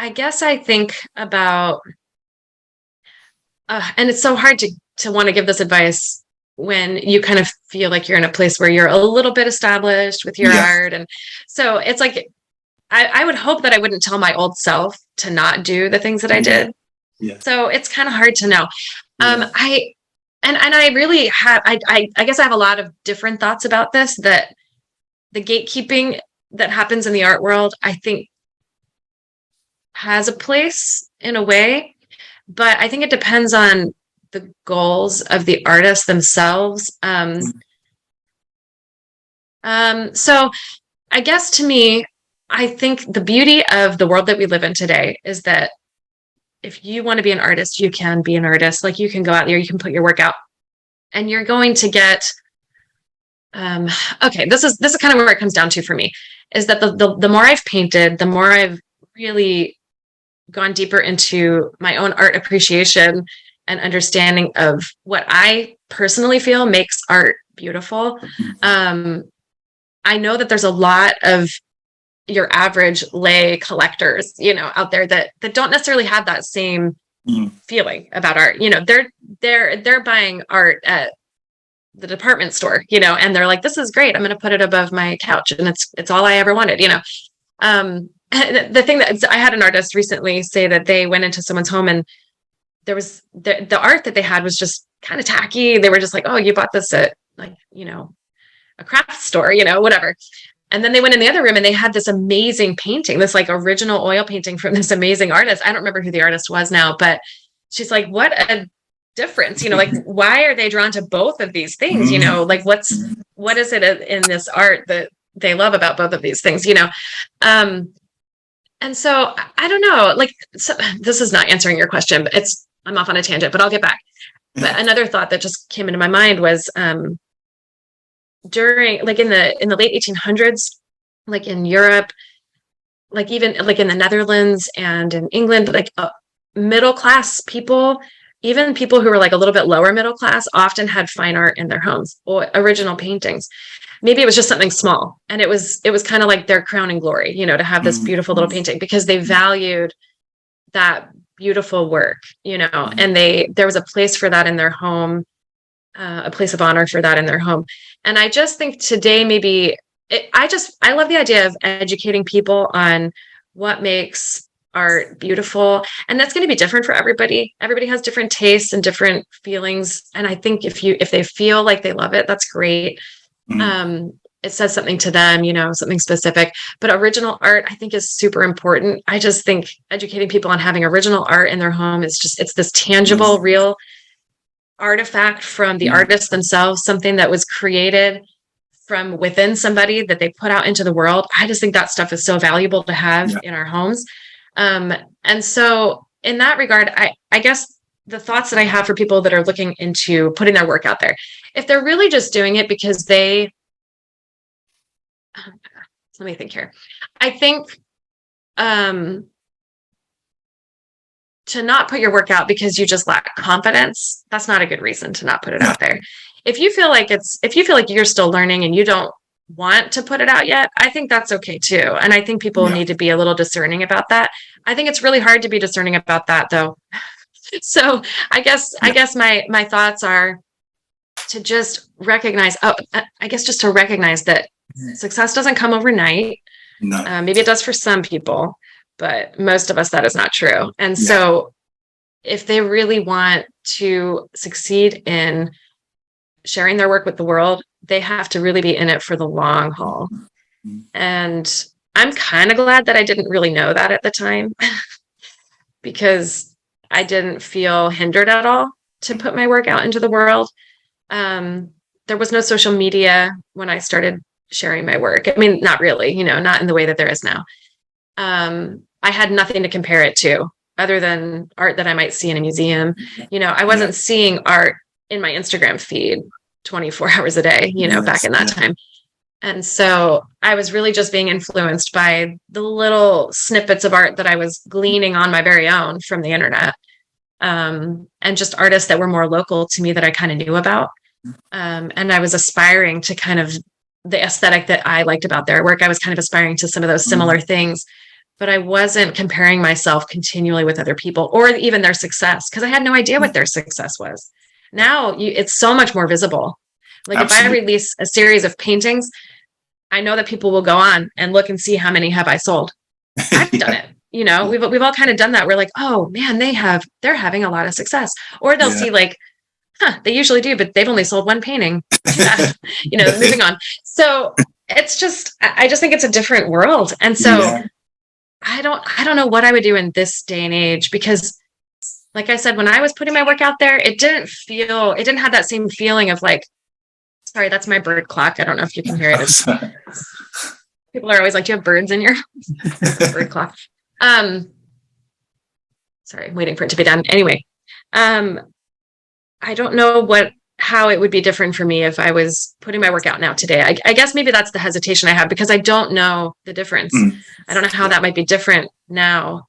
I guess I think about, and it's so hard to want to give this advice when you kind of feel like you're in a place where you're a little bit established with your Yeah. art. And so it's like, I would hope that I wouldn't tell my old self to not do the things that I Yeah. did. Yeah. So it's kind of hard to know. Yeah. And I really have, I guess I have a lot of different thoughts about this, that the gatekeeping that happens in the art world, I think has a place in a way, but I think it depends on the goals of the artists themselves. So I guess to me, I think the beauty of the world that we live in today is that if you want to be an artist, you can be an artist. Like you can go out there, you can put your work out, and you're going to get. Okay, this is kind of where it comes down to for me, is that the more I've painted, the more I've really gone deeper into my own art appreciation and understanding of what I personally feel makes art beautiful. Um, I know that there's a lot of your average lay collectors, out there that don't necessarily have that same feeling about art. They're buying art at the department store, and they're like, this is great. I'm going to put it above my couch, and it's all I ever wanted. The thing that I had an artist recently say that they went into someone's home and there was the art that they had was just kind of tacky. They were just like, oh, you bought this at like, a craft store, whatever. And then they went in the other room and they had this amazing painting, this like original oil painting from this amazing artist. I don't remember who the artist was now, but she's like, what a difference, like, why are they drawn to both of these things? Like what is it in this art that they love about both of these things? And so I don't know, like, so, this is not answering your question, but I'm off on a tangent, but I'll get back. But another thought that just came into my mind was, during like in the late 1800s, like in Europe, like even like in the Netherlands and in England, like middle class people, even people who were like a little bit lower middle class, often had fine art in their homes or original paintings. Maybe it was just something small, and it was kind of like their crowning glory, to have this beautiful little painting, because they valued that beautiful work, and there was a place for that in their home, a place of honor for that in their home. And I just think today, maybe I love the idea of educating people on what makes art beautiful. And that's going to be different for everybody. Everybody has different tastes and different feelings. And I think if they feel like they love it, that's great. It says something to them, something specific. But original art, I think, is super important. I just think educating people on having original art in their home it's this tangible, real artifact from the artists themselves, something that was created from within somebody that they put out into the world. I just think that stuff is so valuable to have in our homes. And so in that regard, I guess the thoughts that I have for people that are looking into putting their work out there, if they're really just doing it because let me think here. I think, to not put your work out because you just lack confidence, that's not a good reason to not put it out there. If you feel like you're still learning and you don't want to put it out yet, I think that's okay too. And I think people need to be a little discerning about that. I think it's really hard to be discerning about that though. So I guess my thoughts are to just recognize, just to recognize that success doesn't come overnight. No. Maybe it does for some people, but most of us, that is not true. And so if they really want to succeed in sharing their work with the world, they have to really be in it for the long haul. And I'm kind of glad that I didn't really know that at the time because I didn't feel hindered at all to put my work out into the world. There was no social media when I started sharing my work. I mean, not really, not in the way that there is now. I had nothing to compare it to other than art that I might see in a museum. I wasn't seeing art in my Instagram feed 24 hours a day, back in that time. And so I was really just being influenced by the little snippets of art that I was gleaning on my very own from the internet. And just artists that were more local to me that I kind of knew about. And I was aspiring to kind of the aesthetic that I liked about their work. I was kind of aspiring to some of those similar things. but I wasn't comparing myself continually with other people or even their success because I had no idea what their success was. Now it's so much more visible. Like Absolutely. if I release a series of paintings, I know that people will go on and look and see how many have I sold. I've done Yeah. it. You know, we've all kind of done that. We're like, oh man, they're having a lot of success. Or they'll Yeah. see like, they usually do, but they've only sold one painting. You know, moving on. So it's just, I just think it's a different world. And so Yeah. I don't know what I would do in this day and age because like I said, when I was putting my work out there, it didn't have that same feeling of like, sorry, that's my bird clock. I don't know if you can hear it. People are always like, do you have birds in your bird clock? Sorry, I'm waiting for it to be done. Anyway, I don't know how it would be different for me if I was putting my work out now today. I guess maybe that's the hesitation I have because I don't know the difference. Mm. I don't know how Yeah. that might be different now.